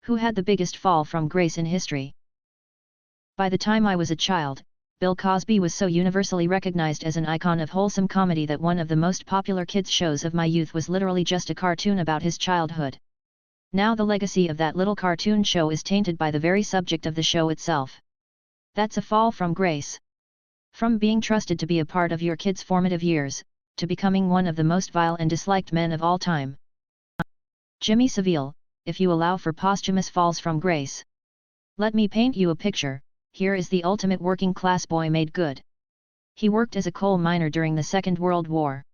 Who had the biggest fall from grace in history? By the time I was a child, Bill Cosby was so universally recognized as an icon of wholesome comedy that one of the most popular kids' shows of my youth was literally just a cartoon about his childhood. Now the legacy of that little cartoon show is tainted by the very subject of the show itself. That's a fall from grace. From being trusted to be a part of your kid's formative years, to becoming one of the most vile and disliked men of all time. Jimmy Savile, if you allow for posthumous falls from grace. Let me paint you a picture. Here is the ultimate working-class boy made good. He worked as a coal miner during the Second World War.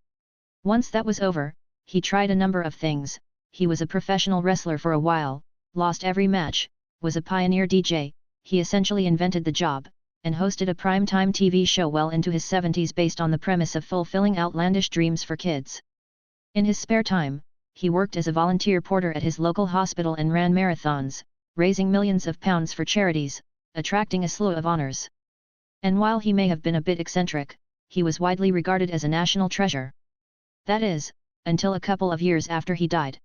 Once that was over, he tried a number of things. He was a professional wrestler for a while, lost every match, was a pioneer DJ, he essentially invented the job, and hosted a primetime TV show well into his 70s based on the premise of fulfilling outlandish dreams for kids. In his spare time, he worked as a volunteer porter at his local hospital and ran marathons, raising millions of pounds for charities, attracting a slew of honors. And while he may have been a bit eccentric, he was widely regarded as a national treasure. That is, until a couple of years after he died.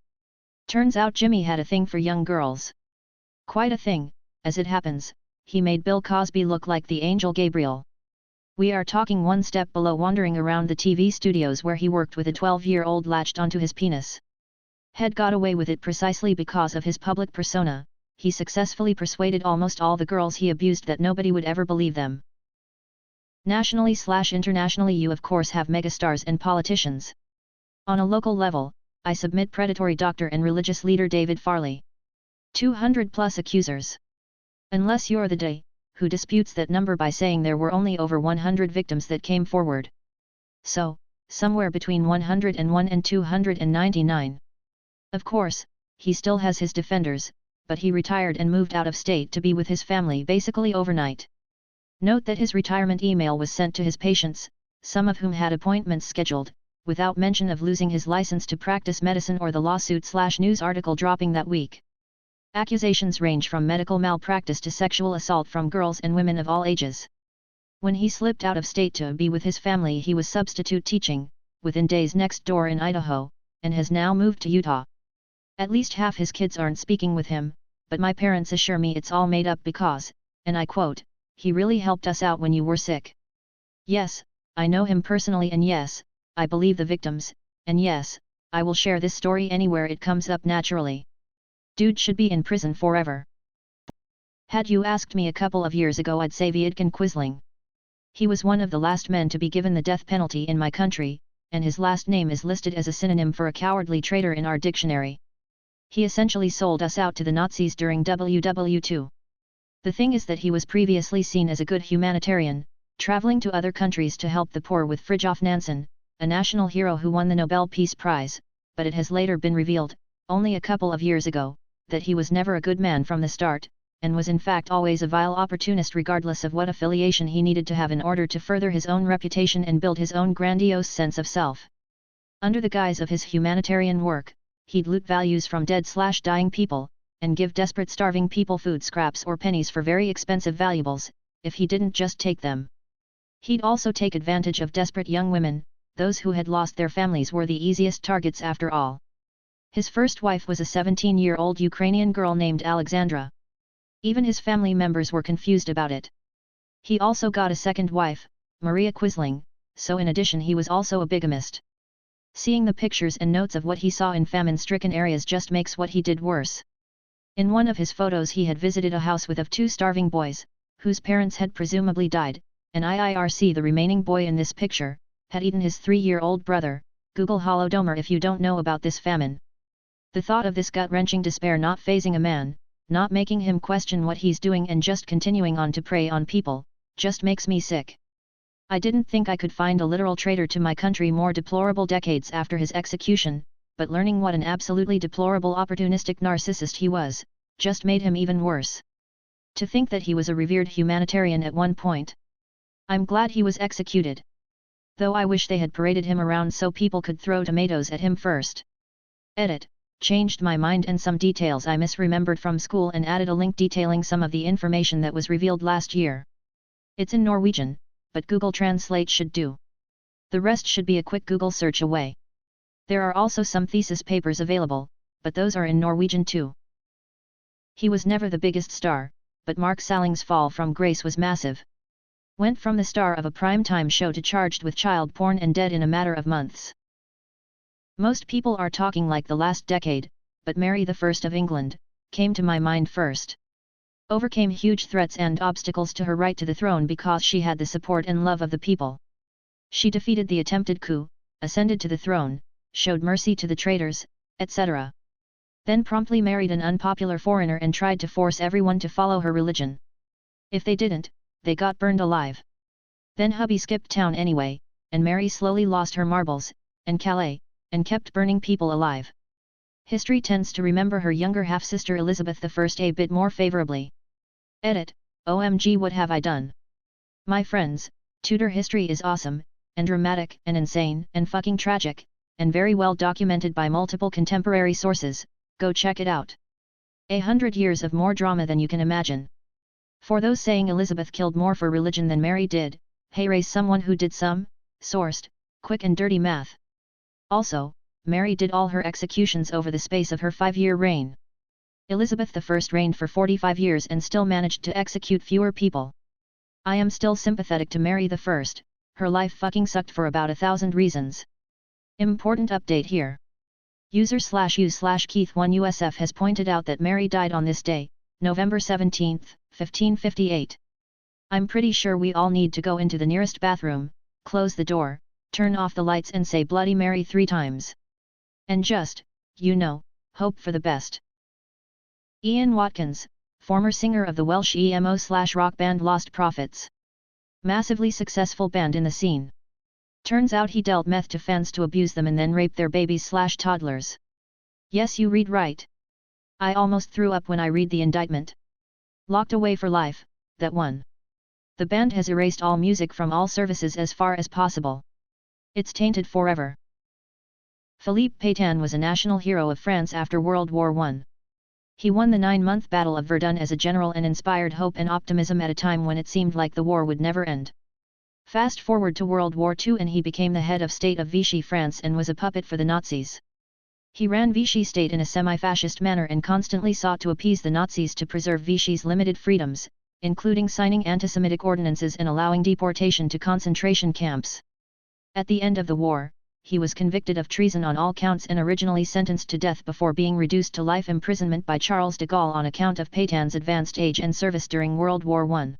Turns out Jimmy had a thing for young girls. Quite a thing, as it happens, he made Bill Cosby look like the angel Gabriel. We are talking one step below wandering around the TV studios where he worked with a 12-year-old latched onto his penis. Had got away with it precisely because of his public persona. He successfully persuaded almost all the girls he abused that nobody would ever believe them. Nationally/internationally, you of course have megastars and politicians. On a local level, I submit predatory doctor and religious leader David Farley. 200+ accusers. Unless you're the day, who disputes that number by saying there were only over 100 victims that came forward. So, somewhere between 101 and 299. Of course, he still has his defenders, but he retired and moved out of state to be with his family basically overnight. Note that his retirement email was sent to his patients, some of whom had appointments scheduled, without mention of losing his license to practice medicine or the lawsuit/news article dropping that week. Accusations range from medical malpractice to sexual assault from girls and women of all ages. When he slipped out of state to be with his family, he was substitute teaching, within days next door in Idaho, and has now moved to Utah. At least half his kids aren't speaking with him, but my parents assure me it's all made up because, and I quote, "He really helped us out when you were sick." Yes, I know him personally, and yes, I believe the victims, and yes, I will share this story anywhere it comes up naturally. Dude should be in prison forever. Had you asked me a couple of years ago, I'd say Vidkun Quisling. He was one of the last men to be given the death penalty in my country, and his last name is listed as a synonym for a cowardly traitor in our dictionary. He essentially sold us out to the Nazis during WW2. The thing is that he was previously seen as a good humanitarian, traveling to other countries to help the poor with Fridtjof Nansen, a national hero who won the Nobel Peace Prize, but it has later been revealed, only a couple of years ago, that he was never a good man from the start, and was in fact always a vile opportunist regardless of what affiliation he needed to have in order to further his own reputation and build his own grandiose sense of self. Under the guise of his humanitarian work, he'd loot values from dead/dying people, and give desperate starving people food scraps or pennies for very expensive valuables, if he didn't just take them. He'd also take advantage of desperate young women, those who had lost their families were the easiest targets after all. His first wife was a 17-year-old Ukrainian girl named Alexandra. Even his family members were confused about it. He also got a second wife, Maria Quisling, so in addition he was also a bigamist. Seeing the pictures and notes of what he saw in famine-stricken areas just makes what he did worse. In one of his photos he had visited a house with 2 starving boys, whose parents had presumably died, and IIRC, the remaining boy in this picture, had eaten his 3-year-old brother. Google Holodomor if you don't know about this famine. The thought of this gut-wrenching despair not fazing a man, not making him question what he's doing and just continuing on to prey on people, just makes me sick. I didn't think I could find a literal traitor to my country more deplorable decades after his execution, but learning what an absolutely deplorable opportunistic narcissist he was, just made him even worse. To think that he was a revered humanitarian at one point. I'm glad he was executed. Though I wish they had paraded him around so people could throw tomatoes at him first. Edit. Changed my mind and some details I misremembered from school and added a link detailing some of the information that was revealed last year. It's in Norwegian, but Google Translate should do. The rest should be a quick Google search away. There are also some thesis papers available, but those are in Norwegian too. He was never the biggest star, but Mark Salling's fall from grace was massive. Went from the star of a prime-time show to charged with child porn and dead in a matter of months. Most people are talking like the last decade, but Mary I of England came to my mind first. Overcame huge threats and obstacles to her right to the throne because she had the support and love of the people. She defeated the attempted coup, ascended to the throne, showed mercy to the traitors, etc. Then promptly married an unpopular foreigner and tried to force everyone to follow her religion. If they didn't, they got burned alive. Then hubby skipped town anyway, and Mary slowly lost her marbles, and Calais, and kept burning people alive. History tends to remember her younger half-sister Elizabeth I a bit more favorably. Edit, OMG, what have I done? My friends, Tudor history is awesome, and dramatic, and insane, and fucking tragic, and very well documented by multiple contemporary sources. Go check it out. 100 years of more drama than you can imagine. For those saying Elizabeth killed more for religion than Mary did, hey, raise someone who did some, sourced, quick and dirty math. Also, Mary did all her executions over the space of her 5-year reign. Elizabeth I reigned for 45 years and still managed to execute fewer people. I am still sympathetic to Mary I, her life fucking sucked for about 1,000 reasons. Important update here. User/u/Keith1USF has pointed out that Mary died on this day, November 17, 1558. I'm pretty sure we all need to go into the nearest bathroom, close the door, turn off the lights and say Bloody Mary 3 times. And just, hope for the best. Ian Watkins, former singer of the Welsh emo/rock band Lost Prophets. Massively successful band in the scene. Turns out he dealt meth to fans to abuse them and then rape their babies/toddlers. Yes, you read right. I almost threw up when I read the indictment. Locked away for life, that one. The band has erased all music from all services as far as possible. It's tainted forever. Philippe Pétain was a national hero of France after World War I. He won the 9-month Battle of Verdun as a general and inspired hope and optimism at a time when it seemed like the war would never end. Fast forward to World War II and he became the head of state of Vichy France and was a puppet for the Nazis. He ran Vichy state in a semi-fascist manner and constantly sought to appease the Nazis to preserve Vichy's limited freedoms, including signing anti-Semitic ordinances and allowing deportation to concentration camps. At the end of the war, he was convicted of treason on all counts and originally sentenced to death before being reduced to life imprisonment by Charles de Gaulle on account of Pétain's advanced age and service during World War I.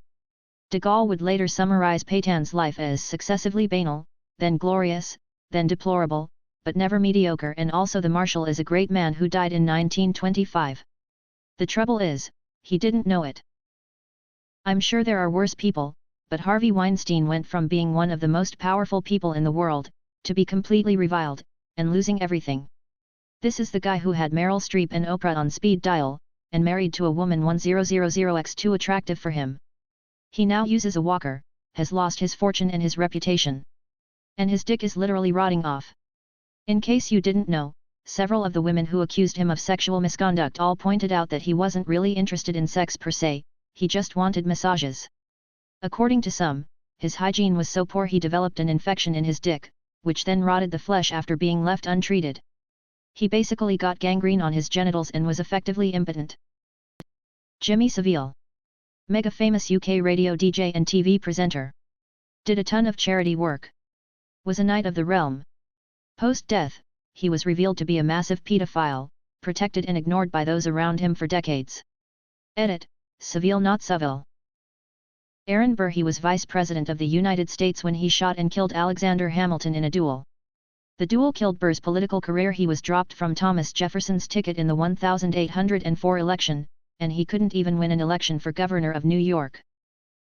De Gaulle would later summarize Pétain's life as successively banal, then glorious, then deplorable, but never mediocre, and also the Marshal is a great man who died in 1925. The trouble is, he didn't know it. I'm sure there are worse people, but Harvey Weinstein went from being one of the most powerful people in the world, to be completely reviled, and losing everything. This is the guy who had Meryl Streep and Oprah on speed dial, and married to a woman 1000x too attractive for him. He now uses a walker, has lost his fortune and his reputation. And his dick is literally rotting off. In case you didn't know, several of the women who accused him of sexual misconduct all pointed out that he wasn't really interested in sex per se, he just wanted massages. According to some, his hygiene was so poor he developed an infection in his dick, which then rotted the flesh after being left untreated. He basically got gangrene on his genitals and was effectively impotent. Jimmy Savile. Mega famous UK radio DJ and TV presenter. Did a ton of charity work. Was a knight of the realm. Post-death, he was revealed to be a massive pedophile, protected and ignored by those around him for decades. Edit, Savile not Savile. Aaron Burr. He was Vice President of the United States when he shot and killed Alexander Hamilton in a duel. The duel killed Burr's political career. He was dropped from Thomas Jefferson's ticket in the 1804 election, and he couldn't even win an election for governor of New York.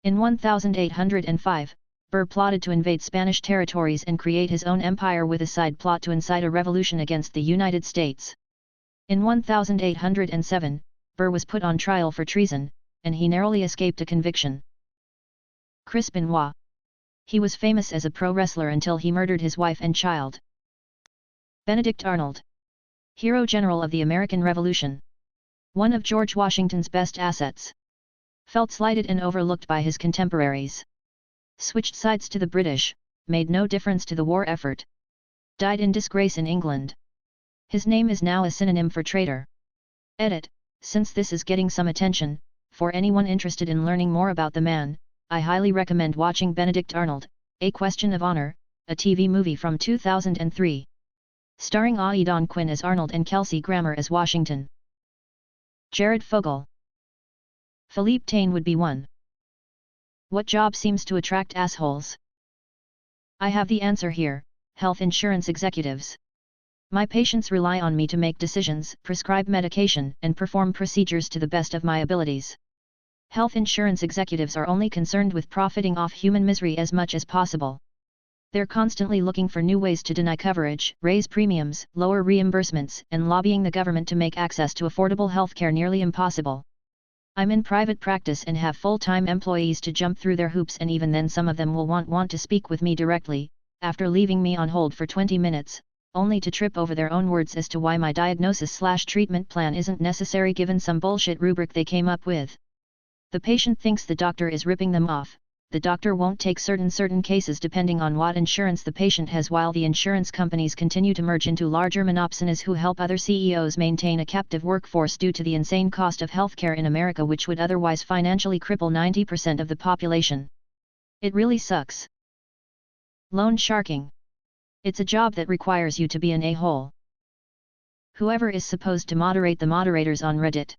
In 1805, Burr plotted to invade Spanish territories and create his own empire with a side plot to incite a revolution against the United States. In 1807, Burr was put on trial for treason, and he narrowly escaped a conviction. Chris Benoit. He was famous as a pro wrestler until he murdered his wife and child. Benedict Arnold. Hero general of the American Revolution. One of George Washington's best assets. Felt slighted and overlooked by his contemporaries. Switched sides to the British, made no difference to the war effort. Died in disgrace in England. His name is now a synonym for traitor. Edit, since this is getting some attention, for anyone interested in learning more about the man, I highly recommend watching Benedict Arnold, A Question of Honor, a TV movie from 2003. Starring Aidan Quinn as Arnold and Kelsey Grammer as Washington. Jared Fogle. Philippe Taine would be one. What job seems to attract assholes? I have the answer here: health insurance executives. My patients rely on me to make decisions, prescribe medication, and perform procedures to the best of my abilities. Health insurance executives are only concerned with profiting off human misery as much as possible. They're constantly looking for new ways to deny coverage, raise premiums, lower reimbursements, and lobbying the government to make access to affordable healthcare nearly impossible. I'm in private practice and have full-time employees to jump through their hoops, and even then some of them will want to speak with me directly, after leaving me on hold for 20 minutes, only to trip over their own words as to why my diagnosis/treatment plan isn't necessary given some bullshit rubric they came up with. The patient thinks the doctor is ripping them off. The doctor won't take certain cases depending on what insurance the patient has, while the insurance companies continue to merge into larger monopsonies who help other CEOs maintain a captive workforce due to the insane cost of healthcare in America, which would otherwise financially cripple 90% of the population. It really sucks. Loan sharking. It's a job that requires you to be an a-hole. Whoever is supposed to moderate the moderators on Reddit.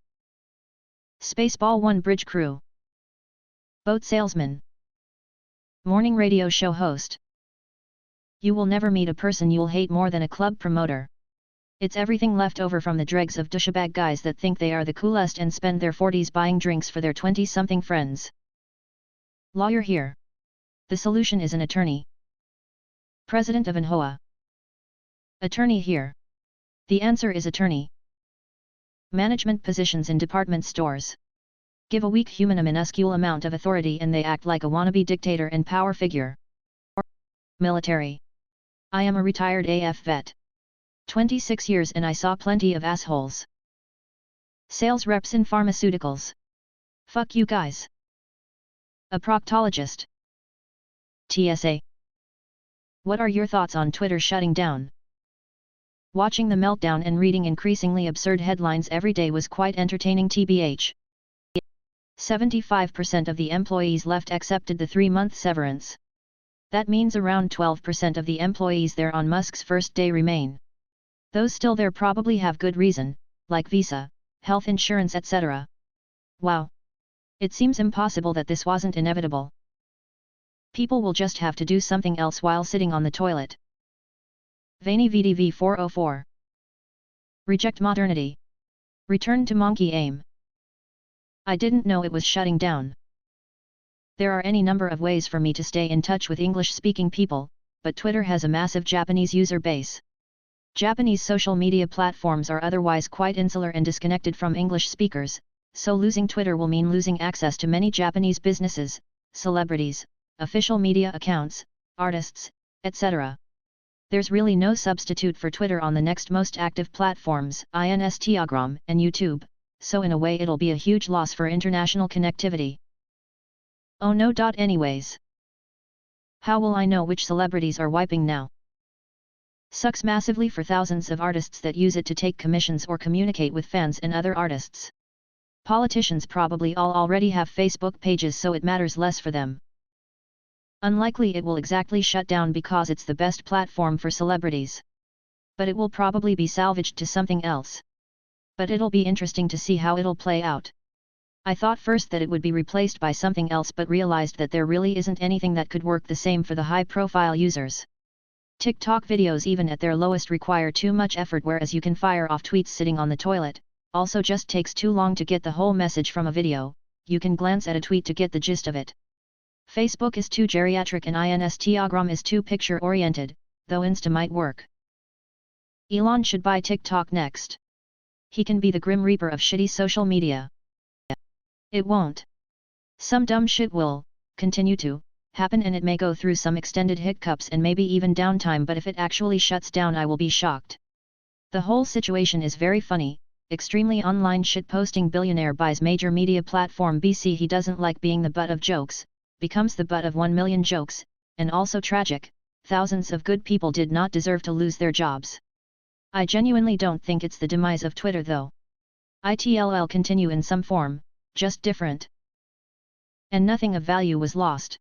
Spaceball 1 bridge crew. Boat salesman. Morning radio show host. You will never meet a person you'll hate more than a club promoter. It's everything left over from the dregs of douchebag guys that think they are the coolest and spend their 40s buying drinks for their 20-something friends. Lawyer here. The solution is an attorney. President of ANHOA. Attorney here. The answer is attorney. Management positions in department stores. Give a weak human a minuscule amount of authority and they act like a wannabe dictator and power figure. Military. I am a retired AF vet. 26 years and I saw plenty of assholes. Sales reps in pharmaceuticals. Fuck you guys. A proctologist. TSA. What are your thoughts on Twitter shutting down? Watching the meltdown and reading increasingly absurd headlines every day was quite entertaining tbh. 75% of the employees left accepted the 3-month severance. That means around 12% of the employees there on Musk's first day remain. Those still there probably have good reason, like visa, health insurance, etc. Wow. It seems impossible that this wasn't inevitable. People will just have to do something else while sitting on the toilet. Vaini VDV 404. Reject modernity. Return to monkey aim. I didn't know it was shutting down. There are any number of ways for me to stay in touch with English-speaking people, but Twitter has a massive Japanese user base. Japanese social media platforms are otherwise quite insular and disconnected from English speakers, so losing Twitter will mean losing access to many Japanese businesses, celebrities, official media accounts, artists, etc. There's really no substitute for Twitter on the next most active platforms, Instagram and YouTube, so in a way it'll be a huge loss for international connectivity. Oh no. Anyways. How will I know which celebrities are wiping now? Sucks massively for thousands of artists that use it to take commissions or communicate with fans and other artists. Politicians probably all already have Facebook pages, so it matters less for them. Unlikely it will exactly shut down because it's the best platform for celebrities. But it will probably be salvaged to something else. But it'll be interesting to see how it'll play out. I thought first that it would be replaced by something else, but realized that there really isn't anything that could work the same for the high-profile users. TikTok videos even at their lowest require too much effort, whereas you can fire off tweets sitting on the toilet, also just takes too long to get the whole message from a video, you can glance at a tweet to get the gist of it. Facebook is too geriatric and Instagram is too picture-oriented, though Insta might work. Elon should buy TikTok next. He can be the Grim Reaper of shitty social media. It won't. Some dumb shit will continue to happen, and it may go through some extended hiccups and maybe even downtime, but if it actually shuts down I will be shocked. The whole situation is very funny. Extremely online shitposting billionaire buys major media platform BC. He doesn't like being the butt of jokes, becomes the butt of 1 million jokes, and also tragic, thousands of good people did not deserve to lose their jobs. I genuinely don't think it's the demise of Twitter though. it'll continue in some form, just different. And nothing of value was lost.